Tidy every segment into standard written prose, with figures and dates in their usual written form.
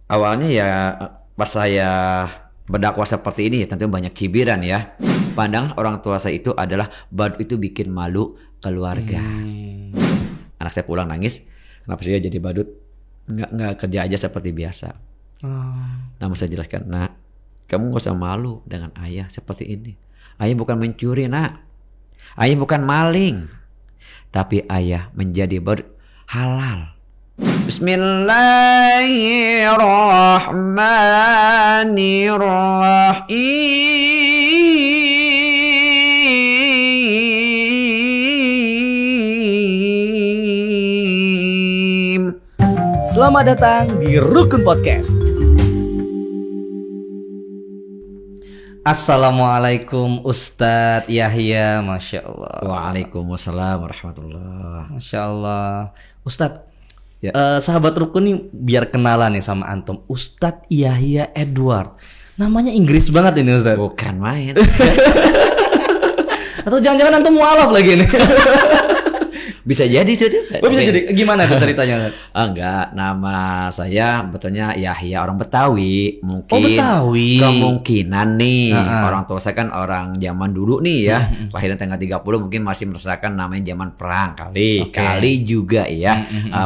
Awalnya ya pas saya berdakwah seperti ini ya tentu banyak cibiran ya. Pandangan orang tua saya itu adalah badut itu bikin malu keluarga. Anak saya pulang nangis, kenapa sih dia jadi badut? Nggak kerja aja seperti biasa. Namun saya jelaskan, nak, kamu gak usah malu dengan ayah seperti ini. Ayah bukan mencuri, nak. Ayah bukan maling. Tapi ayah menjadi badut halal. Bismillahirrahmanirrahim. Selamat datang di Rukun Podcast. Assalamualaikum Ustadz Yahya, Masya Allah. Waalaikumsalam warahmatullah. Masya Allah. Ustadz, Ya. Sahabat Rukun nih biar kenalan nih sama antum. Ustadz Yahya Edward. Namanya Inggris banget ini Ustadz. Bukan main. Atau jangan-jangan antum mualaf lagi nih. Bisa jadi itu. Oh, bisa jadi. Gimana itu ceritanya? Enggak, nama saya betulnya Yahya, orang Betawi. Mungkin Oh, Betawi. kemungkinan nih orang tua saya kan orang zaman dulu nih ya. Lahiran tanggal 30 mungkin masih merasakan namanya zaman perang kali. Oke. Kali juga ya.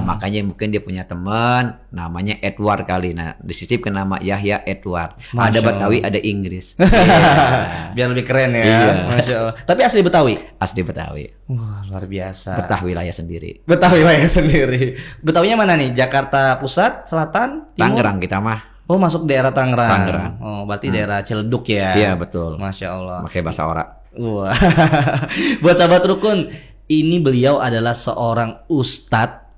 Makanya mungkin dia punya teman namanya Edward kali. Nah, disisipkan nama Yahya Edward. Masya Ada Allah. Betawi, ada Inggris. Iya. Biar lebih keren ya. Iya. Masya Allah. Tapi asli Betawi. Asli Betawi. Wah, luar biasa. Betah wilayah sendiri. Betawi wilayah sendiri. Betawinya mana nih? Jakarta Pusat, Selatan, Timur? Tangerang kita mah. Oh, masuk daerah Tangerang. Tangerang. Oh, berarti daerah Ciledug ya. Iya, betul. Masya Allah. Pakai bahasa ora. Wah. Buat sahabat Rukun, ini beliau adalah seorang ustadz,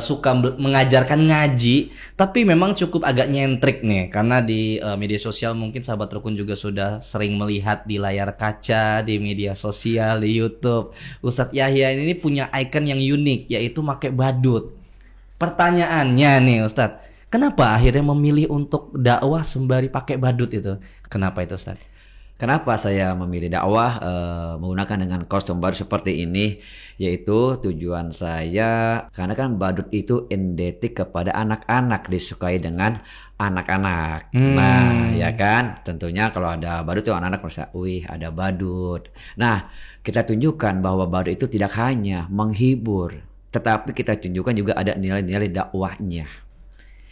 suka mengajarkan ngaji, tapi memang cukup agak nyentrik nih, karena di media sosial mungkin sahabat Rukun juga sudah sering melihat di layar kaca, di media sosial, di YouTube. Ustadz Yahya ini punya icon yang unik, yaitu pakai badut. Pertanyaannya nih Ustadz, kenapa akhirnya memilih untuk dakwah sembari pakai badut itu? Kenapa itu Ustadz? Kenapa saya memilih dakwah menggunakan dengan kostum baru seperti ini? Yaitu tujuan saya, karena kan badut itu identik kepada anak-anak, disukai dengan anak-anak. Nah, ya kan? Tentunya kalau ada badut tuh anak-anak merasa, wih ada badut. Nah, kita tunjukkan bahwa badut itu tidak hanya menghibur, tetapi kita tunjukkan juga ada nilai-nilai dakwahnya.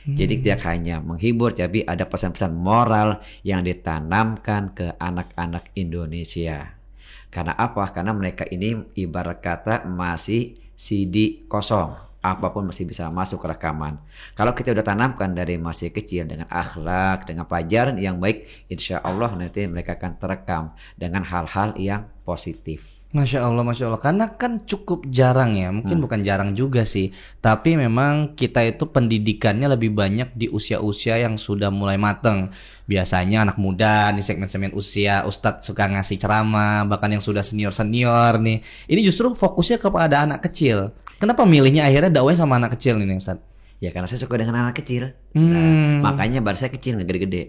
Jadi tidak hanya menghibur, tapi ada pesan-pesan moral yang ditanamkan ke anak-anak Indonesia. Karena apa? Karena mereka ini ibarat kata masih CD kosong. Apapun masih bisa masuk rekaman. Kalau kita udah tanamkan dari masih kecil dengan akhlak, dengan pelajaran yang baik, insya Allah nanti mereka akan terekam dengan hal-hal yang positif. Masya Allah, Masya Allah. Karena kan cukup jarang ya, mungkin bukan jarang juga sih, tapi memang kita itu pendidikannya lebih banyak di usia-usia yang sudah mulai mateng. Biasanya anak muda di segmen-segmen usia, Ustadz suka ngasih ceramah, bahkan yang sudah senior-senior nih. Ini justru fokusnya kepada anak kecil. Kenapa milihnya akhirnya dakwahnya sama anak kecil ini Ustadz? Ya karena saya suka dengan anak kecil. Nah, makanya baru saya kecil, nggak gede-gede.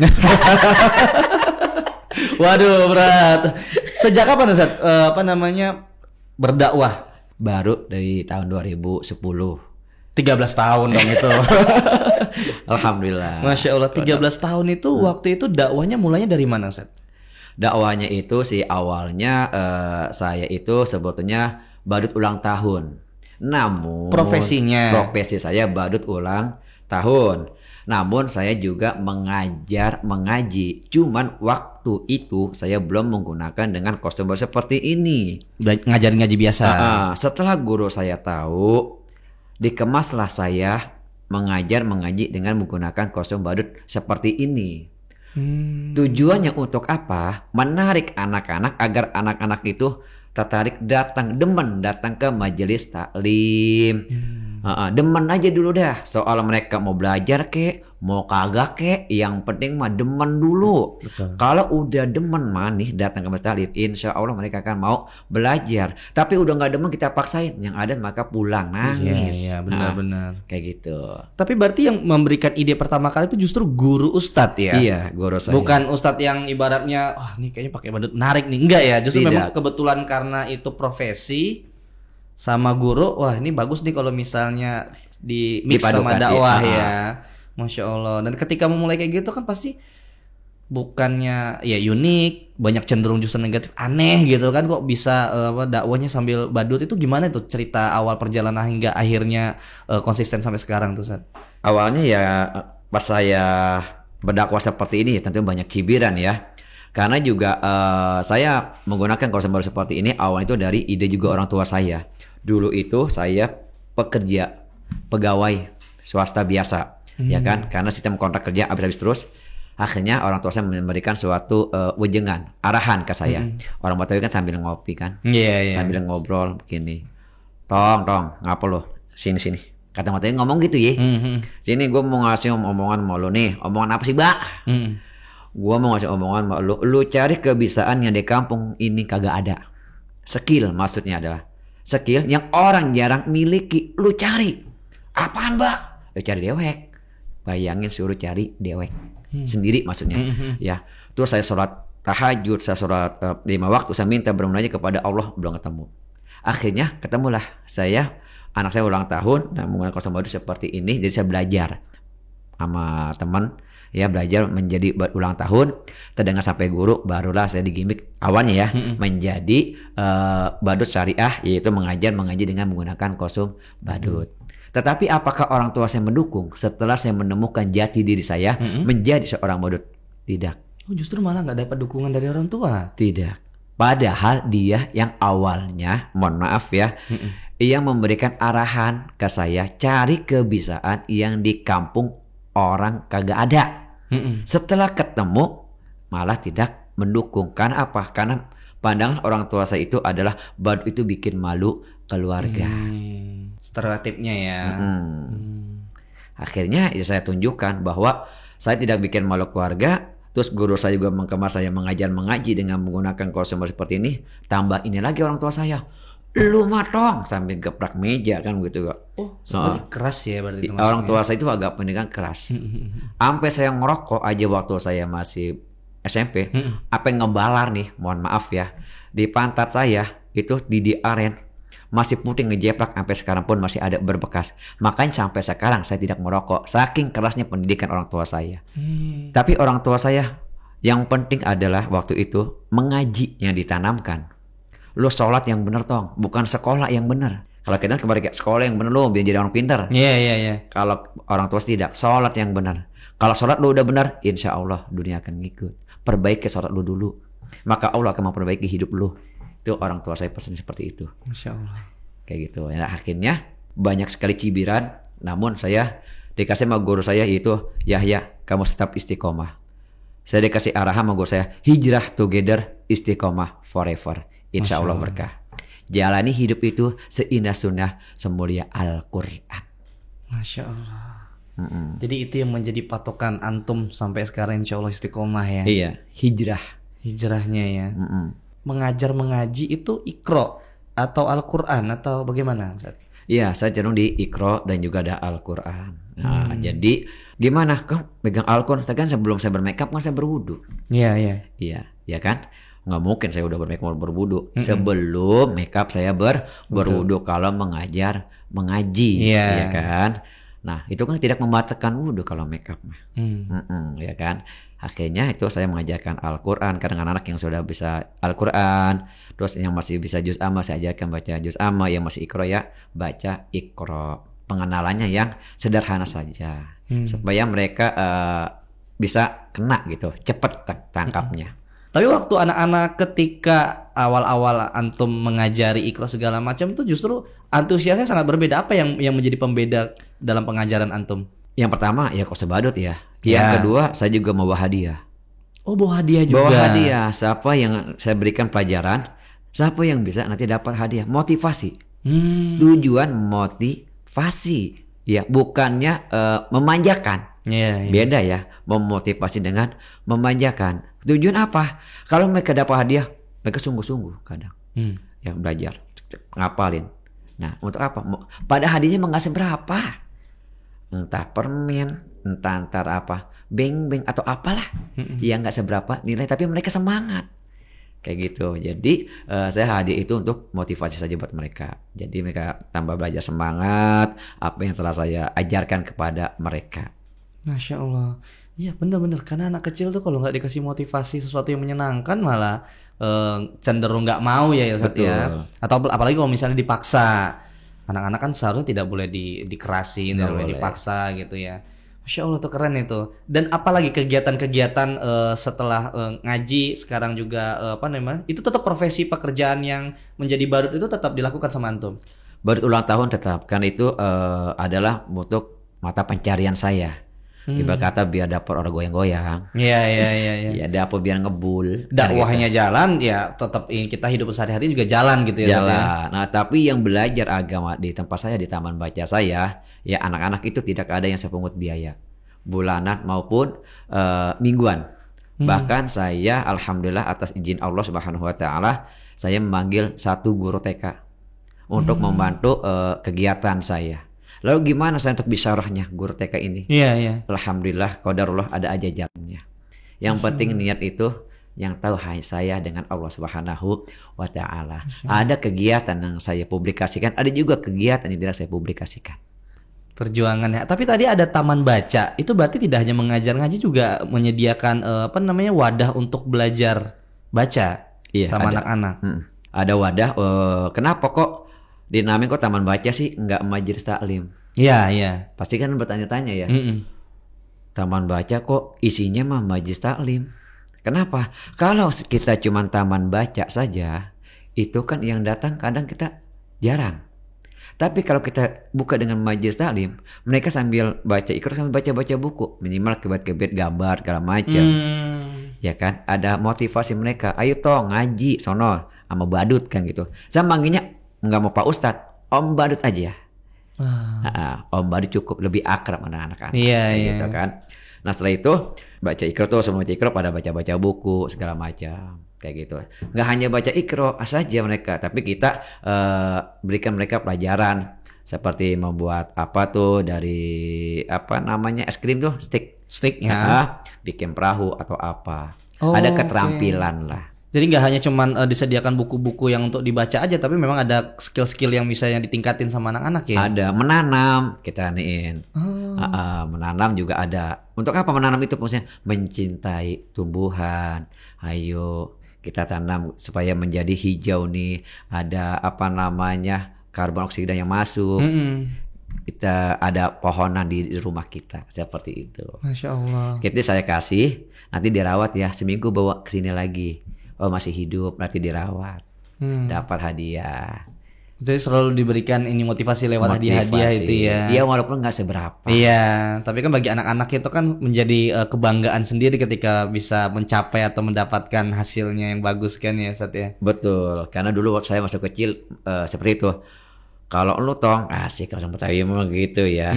Waduh, berat. Sejak kapan Ustaz berdakwah? Baru dari tahun 2010. 13 tahun dong itu. Alhamdulillah. Masya Allah, 13 tahun itu waktu itu dakwahnya mulainya dari mana Ustaz? Dakwahnya itu sih awalnya saya itu sebetulnya badut ulang tahun. Namun profesi saya badut ulang tahun. Namun saya juga mengaji. Cuman waktu itu saya belum menggunakan dengan kostum baru seperti ini. Ngajarin ngaji biasa. Setelah guru saya tahu, dikemaslah saya mengaji dengan menggunakan kostum badut seperti ini. Tujuannya untuk apa? Menarik anak-anak agar anak-anak itu tertarik demen datang ke majelis taklim. Demen aja dulu dah. Soal mereka mau belajar kek, mau kagak kek, yang penting mah demen dulu. Kalau udah demen mah nih datang ke majelis taklim, insya Allah mereka akan mau belajar. Tapi udah nggak demen kita paksain, yang ada maka pulang nangis. Iya, benar-benar. Kayak gitu. Tapi berarti yang memberikan ide pertama kali itu justru guru Ustadz ya? Iya, guru saya. Bukan Ustadz yang ibaratnya, nih kayaknya pakai badut menarik nih. Enggak ya, justru Tidak. memang kebetulan karena itu profesi sama guru, wah ini bagus nih kalau misalnya di mix sama Dipadukan, dakwah iya. ya. Masya Allah. Dan ketika memulai kayak gitu kan pasti bukannya ya unik, banyak cenderung justru negatif, aneh gitu kan, kok bisa dakwahnya sambil badut, itu gimana tuh cerita awal perjalanan hingga akhirnya konsisten sampai sekarang tuh Ustaz? Awalnya ya pas saya berdakwah seperti ini tentu banyak cibiran ya. Karena juga saya menggunakan kosan baru seperti ini awalnya itu dari ide juga orang tua saya. Dulu itu saya pekerja, pegawai swasta biasa, ya kan? Karena sistem kontrak kerja habis-habis terus. Akhirnya orang tua saya memberikan suatu wejengan, arahan ke saya. Orang Betawi kan sambil ngopi kan, sambil ngobrol begini. Tong, ngapa lo? Sini. Kata Betawi ngomong gitu ya. Sini gue mau ngasih omongan sama lo nih. Omongan apa sih, Mbak? Gue mau ngasih omongan sama lo. Lo cari kebiasaan yang di kampung ini kagak ada. Skill maksudnya adalah skill yang orang jarang miliki. Lo cari. Apaan, Mbak? Lo cari dewek. Bayangin suruh cari dewek. Sendiri maksudnya. Ya. Terus saya sholat tahajud, saya sholat 5 waktu, saya minta bermunajat kepada Allah, belum ketemu. Akhirnya ketemulah saya, anak saya ulang tahun, dan menggunakan kosan baru seperti ini, jadi saya belajar sama teman, ya belajar menjadi ulang tahun, terdengar sampai guru, barulah saya digimik awalnya ya, menjadi badut syariah, yaitu mengaji dengan menggunakan kostum badut. Tetapi apakah orang tua saya mendukung setelah saya menemukan jati diri saya menjadi seorang badut? Tidak. Oh, justru malah nggak dapat dukungan dari orang tua? Tidak. Padahal dia yang awalnya, mohon maaf ya, ia memberikan arahan ke saya, cari kebiasaan yang di kampung orang kagak ada. Setelah ketemu, malah tidak mendukung. Karena apa? Karena pandangan orang tua saya itu adalah badut itu bikin malu keluarga. Stereotipnya ya. Akhirnya ya saya tunjukkan bahwa saya tidak bikin malu keluarga. Terus guru saya juga mengemas saya mengajar mengaji dengan menggunakan kostum seperti ini. Tambah ini lagi orang tua saya, lu matong, sambil geprak meja kan begitu kok. Oh, keras ya berarti itu. Orang tua saya itu agak pendidikan keras. Sampai saya ngerokok aja waktu saya masih SMP, apa yang ngebalar nih, mohon maaf ya, di pantat saya itu di aren masih putih ngejeplak, sampai sekarang pun masih ada berbekas. Makanya sampai sekarang saya tidak merokok, saking kerasnya pendidikan orang tua saya. Tapi orang tua saya yang penting adalah waktu itu mengaji yang ditanamkan. Lo sholat yang bener tong, bukan sekolah yang bener. Kalau kita kembali ke sekolah yang bener, lo biar jadi orang pintar. Iya. Kalau orang tua tidak, sholat yang benar. Kalau sholat lo udah benar, insya Allah dunia akan ngikut. Perbaiki sholat lo dulu, maka Allah akan memperbaiki hidup lo. Itu orang tua saya pesan seperti itu. Masya Allah. Kayak gitu. Nah, akhirnya banyak sekali cibiran. Namun saya dikasih sama guru saya yaitu, Yahya, kamu tetap istiqomah. Saya dikasih arahan sama guru saya, hijrah together, istiqomah forever. Insya Allah berkah. Jalani hidup itu seindah sunnah, semulia Al-Quran. Masya Allah. Jadi itu yang menjadi patokan antum sampai sekarang, insya Allah istiqomah ya. Iya, hijrahnya ya. Mengajar mengaji itu Iqra atau Al-Quran atau bagaimana? Iya, saya cenderung di Iqra dan juga ada Al-Quran. Nah, jadi gimana? Kamu pegang Al-Quran? Saya kan sebelum saya bermakeup kan saya berwudu. Iya, kan? Nggak mungkin saya udah bermakeup berwudu. Sebelum makeup saya berwudu kalau mengajar mengaji, ya kan? Nah, itu kan tidak membatalkan wudu kalau makeup mah. Ya kan? Akhirnya itu saya mengajarkan Al-Quran karena anak-anak yang sudah bisa Al-Quran, terus yang masih bisa juz amma saya ajarkan baca juz amma, yang masih Iqra ya baca Iqra. Pengenalannya yang sederhana saja supaya mereka bisa kena gitu, cepet tangkapnya. Tapi waktu anak-anak ketika awal-awal antum mengajari Iqra segala macam itu justru antusiasnya sangat berbeda. Apa yang menjadi pembeda dalam pengajaran antum? Yang pertama ya kostum badut ya. Yang kedua saya juga mau bawa hadiah. Oh, bawa hadiah juga. Bawa hadiah. Siapa yang saya berikan pelajaran, siapa yang bisa nanti dapat hadiah. Motivasi. Tujuan motivasi. Ya, bukannya memanjakan. Beda ya. Memotivasi dengan memanjakan. Tujuan apa? Kalau mereka dapat hadiah, mereka sungguh-sungguh kadang. Ya, belajar. Ngapalin. Nah, untuk apa? Pada hadiahnya nggak seberapa. Entah permen, entah apa, beng atau apalah, yang nggak seberapa nilai, tapi mereka semangat, kayak gitu. Jadi saya hadiah itu untuk motivasi saja buat mereka. Jadi mereka tambah belajar semangat apa yang telah saya ajarkan kepada mereka. Masya Allah. Iya benar-benar karena anak kecil tuh kalau nggak dikasih motivasi sesuatu yang menyenangkan malah cenderung nggak mau ya Ustadz ya. Betul. Atau apalagi kalau misalnya dipaksa. Anak-anak kan seharusnya tidak boleh dikerasin, tidak boleh boleh. dipaksa gitu ya. Masya Allah tuh keren itu. Dan apalagi kegiatan-kegiatan setelah ngaji sekarang juga apa namanya? Itu tetap profesi pekerjaan yang menjadi badut itu tetap dilakukan sama antum. Baru ulang tahun tetap kan itu adalah untuk mata pencarian saya. Ibarat kata biar dapur orang goyang-goyang. Iya iya iya. Ya dapur biar ngebul. Dakwahnya jalan ya tetap kita hidup sehari-hari juga jalan gitu ya. Ustadz ya? Jalan. Nah, tapi yang belajar agama di tempat saya di taman baca saya, ya anak-anak itu tidak ada yang saya pungut biaya, bulanan maupun mingguan. Bahkan saya alhamdulillah atas izin Allah Subhanahu wa taala, saya memanggil satu guru TK untuk membantu kegiatan saya. Lalu gimana saya untuk bisyarahnya guru TK ini? Iya iya. Alhamdulillah qadarullah ada aja jalannya. Yang penting niat itu yang tahu hanya saya dengan Allah Subhanahu wa taala. Ada kegiatan yang saya publikasikan, ada juga kegiatan yang tidak saya publikasikan. Perjuangannya. Tapi tadi ada taman baca. Itu berarti tidak hanya mengajar ngaji juga menyediakan apa namanya wadah untuk belajar baca sama ada. anak-anak. Ada wadah. Kenapa kok dinamain kok taman baca sih, nggak majelis taklim? Iya iya. Pasti kan bertanya-tanya ya. Mm-mm. Taman baca kok isinya mah majelis taklim? Kenapa? Kalau kita cuma taman baca saja, itu kan yang datang kadang kita jarang. Tapi kalau kita buka dengan majelis taklim, mereka sambil baca Iqra sambil baca-baca buku, minimal kebet-kebet gambar segala macam. Ya kan? Ada motivasi mereka. Ayo toh ngaji sono sama badut kan gitu. Saya manggilnya nggak mau Pak Ustadz, Om Badut aja. Om Badut cukup, lebih akrab dengan anak-anak. Iya iya. Gitu kan. Nah setelah itu baca Iqra tuh, semua baca Iqra pada baca-baca buku segala macam kayak gitu. Nggak hanya baca Iqra saja mereka, tapi kita berikan mereka pelajaran seperti membuat apa tuh dari apa namanya es krim tuh sticknya, bikin perahu atau apa. Ada keterampilan lah. Jadi nggak hanya cuman disediakan buku-buku yang untuk dibaca aja, tapi memang ada skill-skill yang bisa yang ditingkatin sama anak-anak ya. Ada menanam, kita aniin. Menanam juga ada. Untuk apa menanam itu? Maksudnya mencintai tumbuhan. Ayo kita tanam supaya menjadi hijau nih. Ada apa namanya karbon dioksida yang masuk. Kita ada pohonan di rumah kita seperti itu. Masya Allah. Jadi saya kasih, nanti dirawat ya, seminggu bawa ke sini lagi. Oh masih hidup, nanti dirawat, dapat hadiah. Jadi selalu diberikan ini motivasi lewat hadiah-hadiah itu ya. Iya walaupun nggak seberapa. Iya, tapi kan bagi anak-anak itu kan menjadi kebanggaan sendiri ketika bisa mencapai atau mendapatkan hasilnya yang bagus kan ya Ustadz ya. Betul, karena dulu waktu saya masih kecil seperti itu. Kalau lu tong asik kalau sama Betawi memang gitu ya.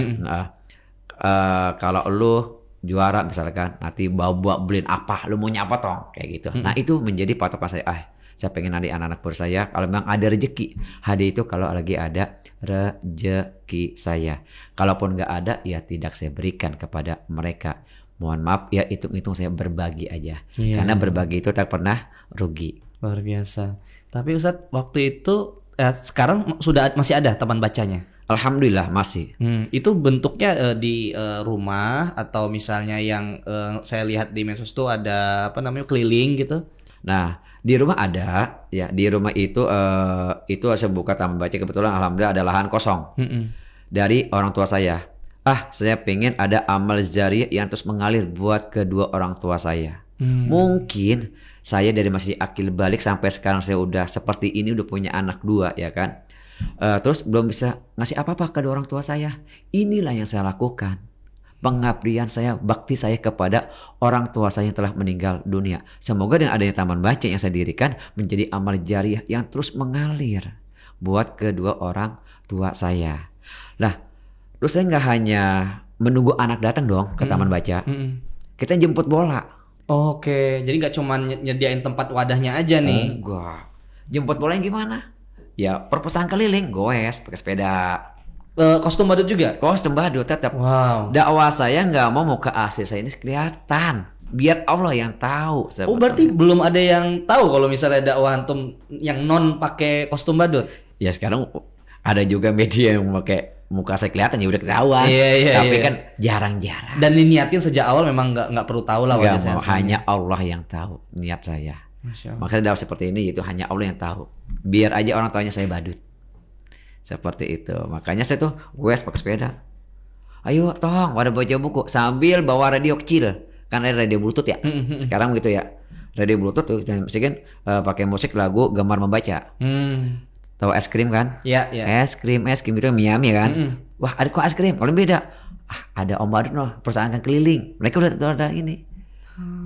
Kalau lu juara misalkan nanti bawa beliin apa, lu maunya apa tong kayak gitu. Nah itu menjadi patokan saya. Saya pengen nanti anak-anak pur saya kalau memang ada rezeki, hadiah itu kalau lagi ada rezeki saya. Kalaupun nggak ada ya tidak saya berikan kepada mereka. Mohon maaf ya, hitung-hitung saya berbagi aja. Karena berbagi itu tak pernah rugi. Luar biasa. Tapi Ustadz waktu itu sekarang masih ada taman bacanya? Alhamdulillah masih. Itu bentuknya di rumah atau misalnya yang saya lihat di medsos tuh ada apa namanya keliling gitu. Nah di rumah ada ya, di rumah itu saya buka taman baca, kebetulan alhamdulillah ada lahan kosong dari orang tua saya. Saya pengen ada amal jariah yang terus mengalir buat kedua orang tua saya. Mungkin saya dari masih akil balik sampai sekarang saya udah seperti ini, udah punya anak 2 ya kan. Terus belum bisa ngasih apa-apa ke orang tua saya. Inilah yang saya lakukan. Pengabdian saya, bakti saya kepada orang tua saya yang telah meninggal dunia. Semoga dengan adanya taman baca yang saya dirikan menjadi amal jariah yang terus mengalir buat kedua orang tua saya. Lah, terus saya nggak hanya menunggu anak datang dong ke taman baca. Kita jemput bola. Oke, jadi nggak cuma nyediain tempat wadahnya aja nih. Enggak. Jemput bola yang gimana? Ya perpustakaan keliling, goes pakai sepeda. Kostum badut juga? Kostum badut tetap. Wow. Dakwah saya nggak mau muka asli saya ini kelihatan. Biar Allah yang tahu. Oh berarti belum ada yang tahu kalau misalnya dakwah antum yang non pakai kostum badut? Ya sekarang ada juga media yang pakai muka saya kelihatan ya udah ketahuan. Tapi kan jarang-jarang. Dan diniatin sejak awal memang nggak perlu tahu lah wajah saya. Hanya Allah yang tahu niat saya. Masya Allah. Makanya dalam seperti ini itu hanya Allah yang tahu. Biar aja orang tuanya saya badut. Seperti itu. Makanya saya tuh gue pakai sepeda. Ayo tong, wadah baca buku sambil bawa radio kecil. Kan ada radio Bluetooth ya. Sekarang gitu ya. Radio Bluetooth tuh misalkan pakai musik lagu Gemar Membaca. Tahu es krim kan? Iya. Es krim itu Miami kan? Wah, ada kok es krim. Kalau beda, ada Om Badut loh, perpustakaan keliling. Mereka udah ada ini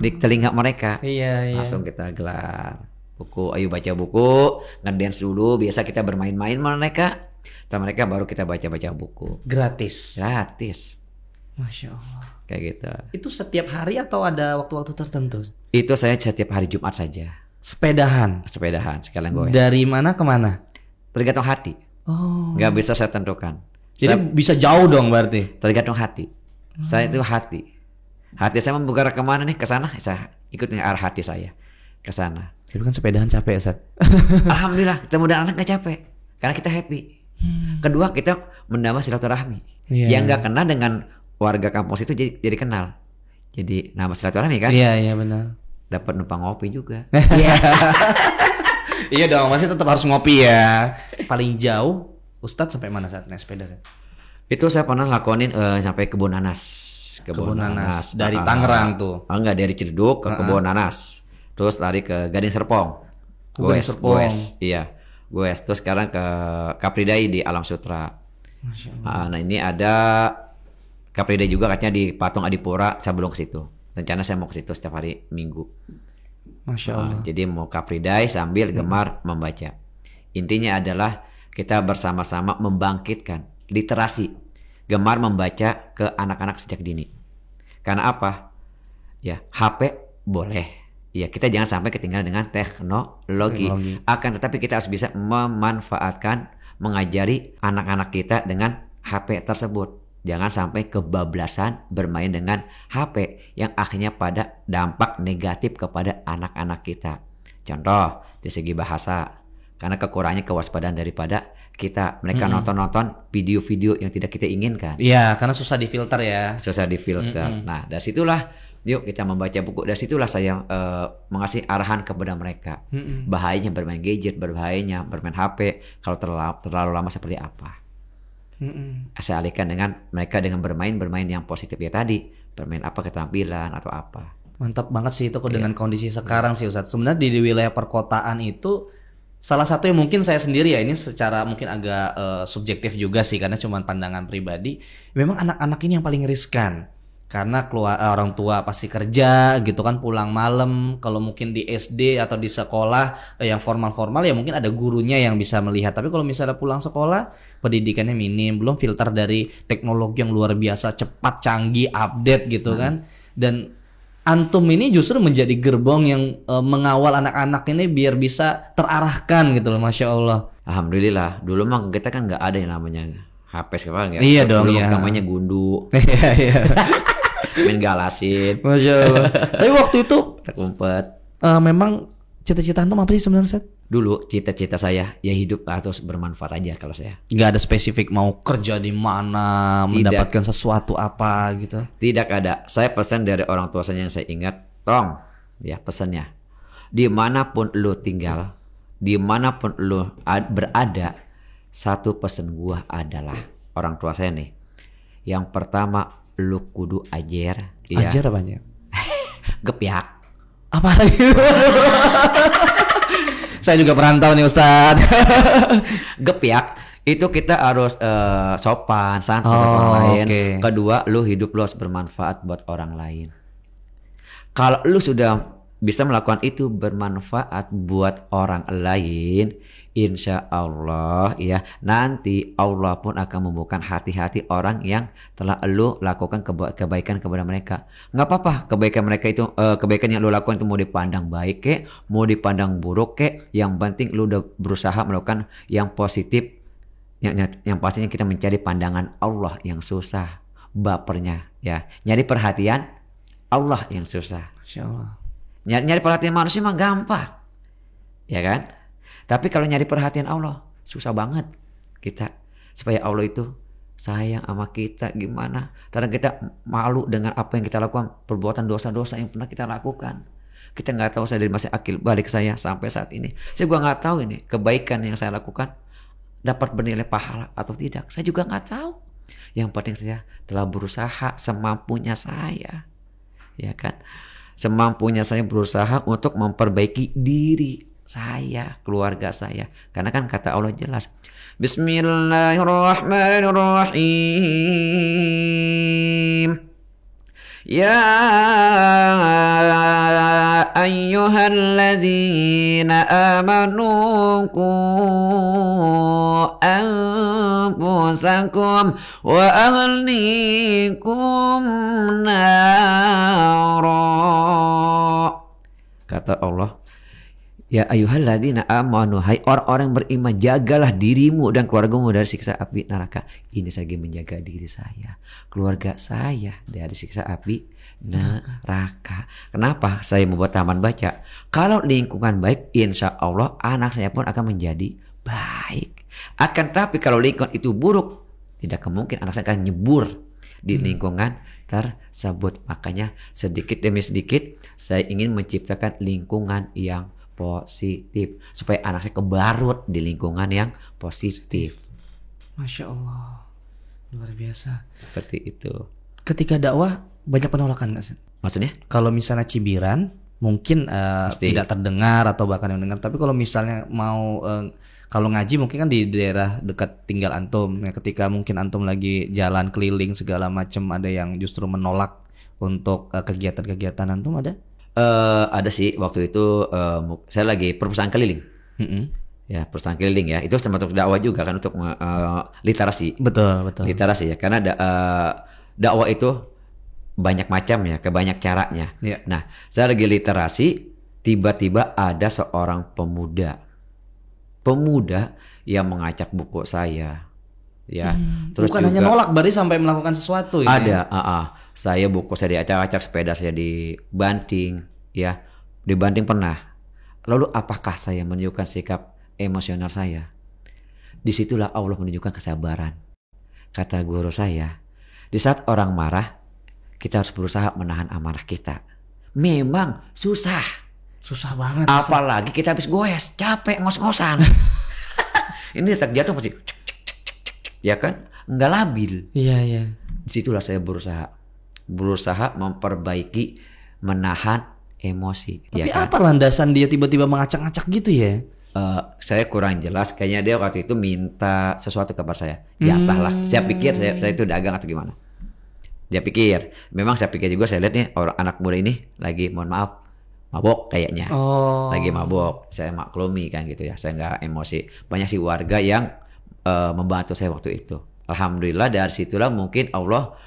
di telinga mereka. Iya. Langsung kita gelar buku. Ayo baca buku, ngedance dulu. Biasa kita bermain-main sama mereka. Setelah mereka baru kita baca-baca buku. Gratis. Masya Allah. Kayak gitu. Itu setiap hari atau ada waktu-waktu tertentu? Itu saya setiap hari Jumat saja. Sepedahan Sekalian gue. Dari mana ke mana? Tergantung hati. Nggak bisa saya tentukan. Jadi bisa jauh dong berarti? Tergantung hati. Saya itu hati. Hati saya mau bergerak kemana nih? Ke sana. Saya ikut dengan arah hati saya. Ke sana. Tapi kan sepedahan capek, Ustaz. Alhamdulillah, ketemu dengan anak nggak capek. Karena kita happy. Kedua, kita menambah silaturahmi. Yang nggak kenal dengan warga kampus itu jadi kenal. Jadi nama silaturahmi kan? Iya benar. Dapat numpang ngopi juga. Iya dong, masih tetap harus ngopi ya. Paling jauh Ustadz sampai mana saat naik sepeda? Itu saya pernah lakonin sampai Kebun Nanas. Kebun Nanas dari Tangerang tuh. Enggak, dari Ciledug ke Kebun Nanas. Terus lari ke Gading Serpong. Goes. Iya. Goes. Terus sekarang ke Kapridai di Alam Sutra. Masya Allah. Nah, ini ada Kapridai juga katanya di Patung Adipura. Saya belum ke situ. Rencana saya mau ke situ setiap hari Minggu. Masya Allah. Jadi mau Kapridai sambil gemar membaca. Intinya adalah kita bersama-sama membangkitkan literasi gemar membaca ke anak-anak sejak dini. Karena apa? Ya, HP boleh. Ya, kita jangan sampai ketinggalan dengan teknologi. Akan tetapi kita harus bisa memanfaatkan, mengajari anak-anak kita dengan HP tersebut. Jangan sampai kebablasan bermain dengan HP yang akhirnya pada dampak negatif kepada anak-anak kita. Contoh, di segi bahasa. Karena kekurangannya kewaspadaan daripada kita. Mereka nonton-nonton video-video yang tidak kita inginkan. Iya, karena susah difilter ya. Susah difilter. Nah, dari situlah yuk kita membaca buku. Dari situlah saya mengasih arahan kepada mereka. Bahayanya bermain gadget, bahayanya bermain HP. Kalau terlalu lama seperti apa. Saya alihkan dengan mereka dengan bermain yang positif ya tadi. Bermain apa, keterampilan atau apa. Mantap banget sih itu dengan kondisi sekarang sih Ustadz. Sebenarnya di wilayah perkotaan itu salah satu yang mungkin saya sendiri ya, ini secara mungkin agak subjektif juga sih karena cuma pandangan pribadi. Memang anak-anak ini yang paling riskan. Karena orang tua pasti kerja gitu kan, pulang malam. Kalau mungkin di SD atau di sekolah yang formal-formal ya mungkin ada gurunya yang bisa melihat. Tapi kalau misalnya pulang sekolah, pendidikannya minim, belum filter dari teknologi yang luar biasa, cepat, canggih, update gitu kan. Dan antum ini justru menjadi gerbong yang mengawal anak-anak ini biar bisa terarahkan gitu loh, Masya Allah. Alhamdulillah, dulu mah kita kan nggak ada yang namanya HP sekarang ya. Iya dong, dulu ya. namanya gundu. Iya. Main galasin. Masya Allah. Tapi waktu itu terumpet. Memang cita-cita antum apa sih sebenarnya, Ustaz? Dulu cita-cita saya ya hidup atau bermanfaat aja kalau saya. Nggak ada spesifik mau kerja di mana, mendapatkan sesuatu apa gitu. Tidak ada. Saya pesan dari orang tua saya yang saya ingat, tong, ya pesannya. Dimanapun lu tinggal, dimanapun lu berada, satu pesan gua adalah orang tua saya nih. Yang pertama, lu kudu ajar. Ajar apanya? Gepyak. Apa lagi? Saya juga perantau nih Ustadz. Gepyak itu kita harus sopan, santun orang lain. Okay. Kedua, lu hidup lu harus bermanfaat buat orang lain. Kalau lu sudah bisa melakukan itu bermanfaat buat orang lain, insya Allah ya nanti Allah pun akan membukakan hati-hati orang yang telah lu lakukan kebaikan kepada mereka. Nggak apa-apa kebaikan mereka itu kebaikan yang lu lakukan itu mau dipandang baik kek, mau dipandang buruk kek, yang penting lu udah berusaha melakukan yang positif. Yang pastinya kita mencari pandangan Allah yang susah, bapernya ya, nyari perhatian Allah yang susah. Masya Allah. Nyari perhatian manusia mah gampang, ya kan? Tapi kalau nyari perhatian Allah susah banget kita supaya Allah itu sayang sama kita gimana. Kadang kita malu dengan apa yang kita lakukan, perbuatan dosa-dosa yang pernah kita lakukan. Kita nggak tahu, saya dari masih akil balik saya sampai saat ini. Saya juga nggak tahu ini kebaikan yang saya lakukan dapat bernilai pahala atau tidak. Saya juga nggak tahu. Yang penting saya telah berusaha semampunya saya, ya kan? Semampunya saya berusaha untuk memperbaiki diri saya, keluarga saya. Karena kan kata Allah jelas, Bismillahirrahmanirrahim. Ya ayyuhalladzina amanu qu anfusakum wa ahlikum nara. Kata Allah, ya ayyuhalladzina amanu, hai orang-orang beriman, jagalah dirimu dan keluargamu dari siksa api neraka. Ini saya lagi menjaga diri saya, keluarga saya dari siksa api neraka. Kenapa saya membuat taman baca? Kalau lingkungan baik, insya Allah anak saya pun akan menjadi baik. Akan tapi kalau lingkungan itu buruk, tidak kemungkinan anak saya akan nyebur di lingkungan tersebut. Makanya sedikit demi sedikit saya ingin menciptakan lingkungan yang positif supaya anak saya kebarut di lingkungan yang positif. Masya Allah, luar biasa. Seperti itu. Ketika dakwah banyak penolakan nggak sih? Maksudnya? Kalau misalnya cibiran mungkin tidak terdengar atau bahkan yang dengar. Tapi kalau misalnya mau kalau ngaji mungkin kan di daerah dekat tinggal antum. Ya, ketika mungkin antum lagi jalan keliling segala macam, ada yang justru menolak untuk kegiatan-kegiatan antum ada? Ada sih waktu itu saya lagi perpustakaan keliling. Ya, perpustakaan keliling ya. Itu termasuk dakwah juga kan, untuk literasi. Betul. Literasi ya, karena dakwah itu banyak macam ya, banyak caranya. Yeah. Nah, saya lagi literasi, tiba-tiba ada seorang pemuda yang mengacak buku saya. Ya, terus bukan hanya nolak, berarti sampai melakukan sesuatu ya. Ada, saya buku saya diacak-acak, sepeda saya dibanting, ya, dibanting pernah. Lalu apakah saya menunjukkan sikap emosional saya? Disitulah Allah menunjukkan kesabaran. Kata guru saya, di saat orang marah, kita harus berusaha menahan amarah kita. Memang susah banget. Apalagi kita habis goes, capek ngos-ngosan. Ini tak jatuh pasti, ya kan? Nggak labil. Iya. Disitulah saya berusaha memperbaiki, menahan emosi. Tapi ya kan? apa landasan dia tiba-tiba mengacak-acak gitu ya? Saya kurang jelas. Kayaknya dia waktu itu minta sesuatu kabar saya. Jatah lah. Saya pikir saya itu dagang atau gimana. Dia pikir. Memang saya pikir juga, saya lihat nih orang anak muda ini lagi, mohon maaf, mabok kayaknya. Lagi mabok. Saya maklumi kan gitu ya. Saya nggak emosi. Banyak sih warga yang membantu saya waktu itu. Alhamdulillah dari situlah mungkin Allah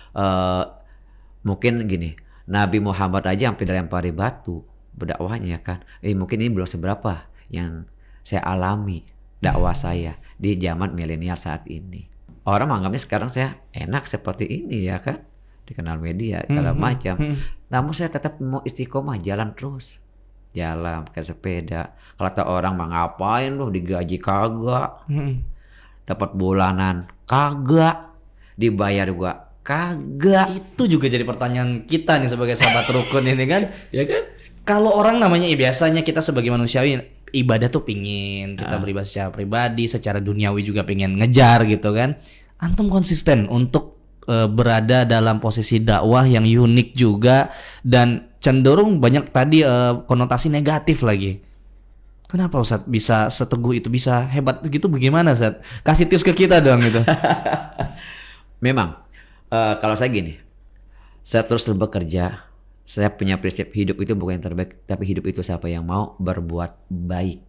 mungkin gini, Nabi Muhammad aja sampai dilempari batu berdakwahnya kan. Mungkin ini belum seberapa yang saya alami dakwah saya di zaman milenial saat ini. Orang menganggapnya sekarang saya enak seperti ini ya kan, dikenal media segala macam. Namun saya tetap mau istiqomah, jalan terus. Jalan pakai sepeda. Kalau kata orang mah ngapain lu, digaji kagak. Dapat bulanan kagak, dibayar juga kagak. Itu juga jadi pertanyaan kita nih sebagai sahabat rukun ini kan. Ya kan? Kalau orang namanya biasanya kita sebagai manusiawi ibadah tuh pingin kita beribadah secara pribadi, secara duniawi juga pengen ngejar gitu kan. Antum konsisten untuk berada dalam posisi dakwah yang unik juga dan cenderung banyak tadi konotasi negatif lagi. Kenapa Ustadz bisa seteguh itu, bisa hebat gitu, bagaimana Ustadz? Kasih tips ke kita dong gitu. Memang kalau saya gini, saya terus bekerja. Saya punya prinsip, hidup itu bukan yang terbaik, tapi hidup itu siapa yang mau berbuat baik.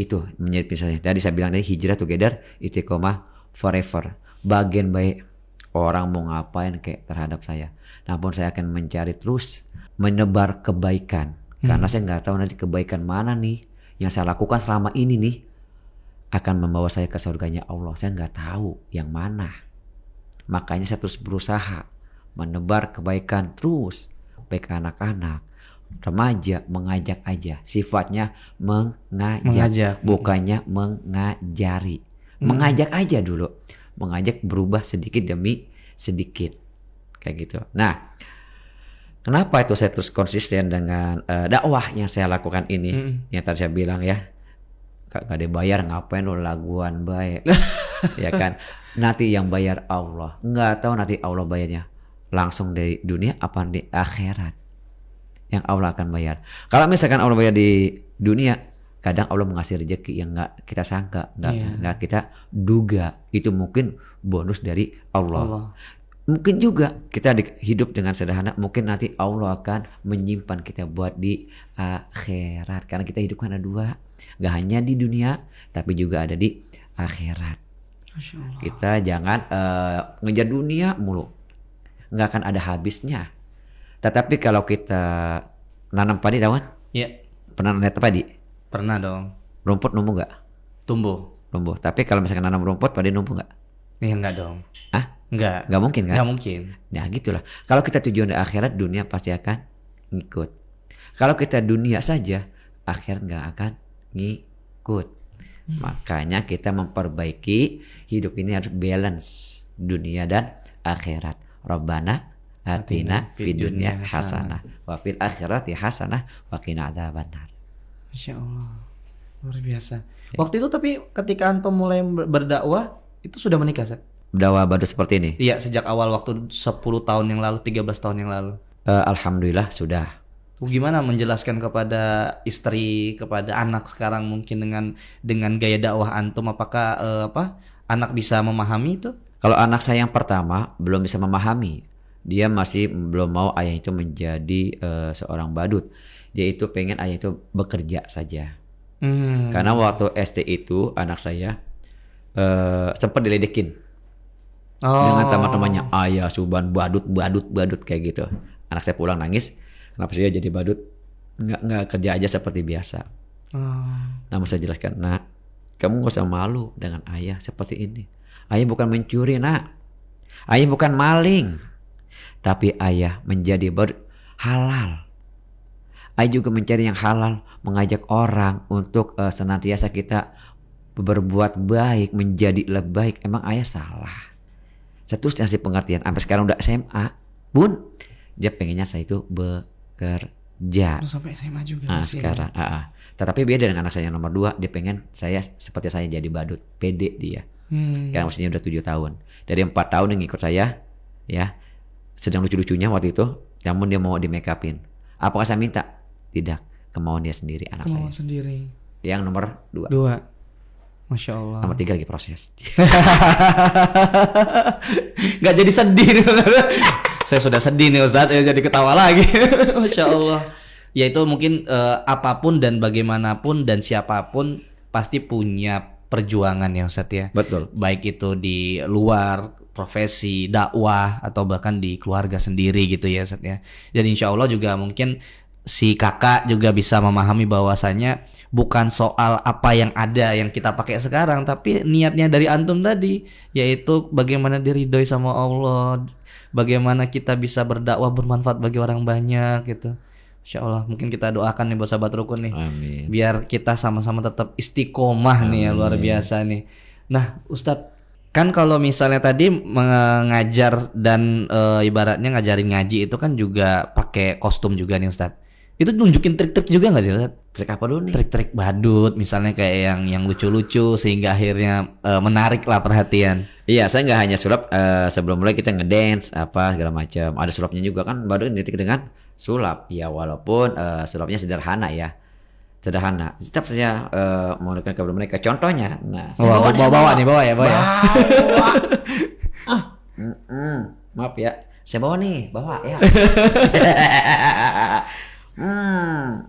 Itu menjadi prinsipnya. Tadi saya bilang tadi, hijrah together, istiqomah forever. Bagian baik orang mau ngapain kayak terhadap saya. Namun saya akan mencari terus menebar kebaikan. Karena saya nggak tahu nanti kebaikan mana nih yang saya lakukan selama ini nih akan membawa saya ke surganya Allah. Saya nggak tahu yang mana. Makanya saya terus berusaha menebar kebaikan terus. Baik anak-anak, remaja, mengajak aja. Sifatnya mengajak. Bukannya mengajari. Mengajak aja dulu. mengajak berubah sedikit demi sedikit kayak gitu. Nah, kenapa itu saya terus konsisten dengan dakwah yang saya lakukan ini? Yang tadi saya bilang ya, gak dibayar ngapain lo laguan baik, ya kan? Nanti yang bayar Allah, nggak tahu nanti Allah bayarnya langsung dari dunia apa di akhirat. Yang Allah akan bayar. Kalau misalkan Allah bayar di dunia, kadang Allah mengasih rezeki yang nggak kita sangka, nggak kita duga. Itu mungkin bonus dari Allah. Mungkin juga kita hidup dengan sederhana, mungkin nanti Allah akan menyimpan kita buat di akhirat. Karena kita hidup kan ada dua, nggak hanya di dunia, tapi juga ada di akhirat. Kita jangan ngejar dunia mulu, nggak akan ada habisnya. Tetapi kalau kita nanam padi, tahu kan? Iya. Pernah nanam padi? Pernah dong. Rumput numbuh nggak? Tumbuh. Tapi kalau misalkan nanam rumput, padi numbuh nggak? Iya enggak dong. Nggak mungkin kan? Nggak mungkin. Nah gitulah. Kalau kita tujuan di akhirat, dunia pasti akan ngikut. Kalau kita dunia saja, akhirat nggak akan ngikut. Makanya kita memperbaiki hidup ini harus balance dunia dan akhirat. Rabbana atina fid dunya hasanah wa fil akhirati hasanah wa qina adzabannar. Masya Allah, luar biasa. Waktu itu tapi ketika antum mulai berdakwah itu sudah menikah, Ustaz? Dakwah badut seperti ini? Iya, sejak awal waktu 10 tahun yang lalu, 13 tahun yang lalu. Alhamdulillah sudah. Gimana menjelaskan kepada istri, kepada anak sekarang mungkin dengan gaya dakwah antum, apakah anak bisa memahami itu? Kalau anak saya yang pertama belum bisa memahami, dia masih belum mau ayah itu menjadi seorang badut. Dia itu pengen ayah itu bekerja saja. Karena waktu SD itu anak saya sempat diledekin dengan teman-temannya, ayah Suban badut kayak gitu. Anak saya pulang nangis. Kenapa sih dia jadi badut? Nggak kerja aja seperti biasa. Namun saya jelaskan, nak, kamu gak usah malu dengan ayah seperti ini. Ayah bukan mencuri, nak. Ayah bukan maling. Tapi ayah menjadi badut halal. Ayah juga mencari yang halal, mengajak orang untuk senantiasa kita berbuat baik, menjadi lebih baik. Emang ayah salah? Saya terus ngasih pengertian. Sampai sekarang udah SMA, Bun, dia pengennya saya itu bekerja. Terus sampai SMA juga. Nah, sekarang. Tetapi beda dengan anak saya yang nomor 2. Dia pengen saya seperti saya jadi badut. Pede dia. Karena usianya udah 7 tahun. Dari 4 tahun yang ngikut saya, ya, sedang lucu-lucunya waktu itu. Namun dia mau di make upin. Apakah saya minta? Tidak. Kemauan dia sendiri, anak Kemauan saya. Sendiri. Yang nomor 2. Masya Allah. Nomor 3 lagi proses. Gak jadi sedih nih saudara. Saya sudah sedih nih Ustadz, ya jadi ketawa lagi. Masya Allah. Ya itu mungkin apapun dan bagaimanapun dan siapapun pasti punya perjuangan ya Ustadz ya. Betul. Baik itu di luar profesi, dakwah atau bahkan di keluarga sendiri gitu ya Ustadz ya. Dan insya Allah juga mungkin si kakak juga bisa memahami bahwasanya bukan soal apa yang ada yang kita pakai sekarang, tapi niatnya dari antum tadi, yaitu bagaimana diridhoi sama Allah, bagaimana kita bisa berdakwah bermanfaat bagi orang banyak gitu. Insya Allah mungkin kita doakan nih buat sahabat rukun nih. Amin. Biar kita sama-sama tetap istiqomah. Amin. Nih ya, luar biasa nih. Nah Ustadz, kan kalau misalnya tadi mengajar dan ibaratnya ngajarin ngaji itu kan juga pakai kostum juga nih Ustadz. Itu nunjukin trik-trik juga nggak sih Ustadz? Trik apa dulu nih? Trik-trik badut misalnya kayak yang lucu-lucu sehingga akhirnya menarik lah perhatian. Iya, saya nggak hanya sulap. Sebelum mulai kita ngedance apa segala macam. Ada sulapnya juga kan, badut identik dengan sulap. Ya walaupun sulapnya sederhana ya. Sederhana. Tetap saya menunjukkan kepada mereka contohnya. Nah, bawa ya. Maaf ya. Saya bawa ya.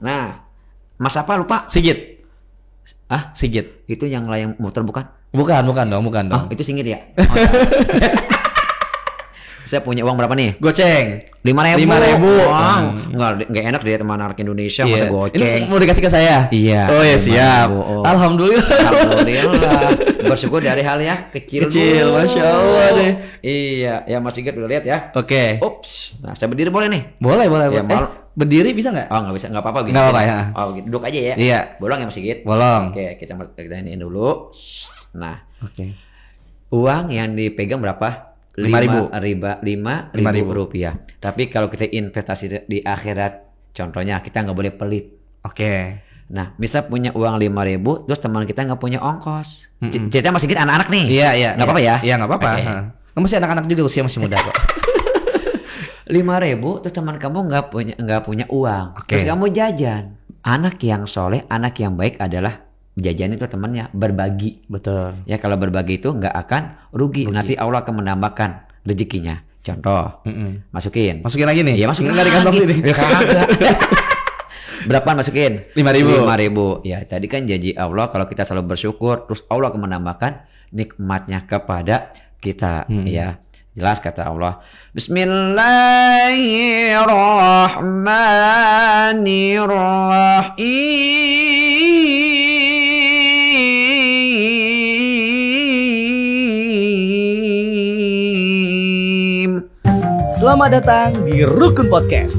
Nah, Mas apa lupa? Sigit. Sigit. Itu yang layang motor bukan? Bukan dong. Itu Singgit ya? Oh, ya. Saya punya uang berapa nih? Goceng 5.000. Nggak enak deh teman anak Indonesia masa goceng. Ini mau dikasih ke saya? Iya. Oh ya siap. Alhamdulillah. Bersyukur dari hal yang kecil. Masya Allah deh. Iya, ya Mas Sigit udah lihat ya. Oke. Ups. Nah, saya berdiri boleh nih? Boleh. Ya, berdiri bisa nggak? Oh nggak bisa, nggak apa-apa gitu. Nggak apa-apa ya. Oh gitu, duduk aja ya. Iya. Bolong ya Mas Sigit? Bolong. Oke, kita iniin dulu. Nah. Oke. Uang yang dipegang berapa? 5.000 rupiah. Tapi kalau kita investasi di akhirat, contohnya kita nggak boleh pelit. Oke. Nah, misal punya uang 5.000, terus teman kita nggak punya ongkos. Cerita masih kita anak-anak nih. Iya. Nggak apa-apa ya? Iya, nggak apa-apa. Oke. Kamu masih anak-anak juga, usia masih muda kok. 5.000, terus teman kamu nggak punya uang. Oke. Terus kamu jajan. Anak yang soleh, anak yang baik adalah jajan itu temannya berbagi. Betul. Ya kalau berbagi itu nggak akan rugi. Nanti Allah akan menambahkan rezekinya. Contoh, masukin lagi nih? Iya, masukin nggak di kantong lagi. sini. Ya, kagak. Berapa masukin? 5.000. 5.000. Ya tadi kan janji Allah kalau kita selalu bersyukur, terus Allah akan menambahkan nikmatnya kepada kita. Ya jelas kata Allah. Bismillahirrahmanirrahim. Selamat datang di Rukun Podcast.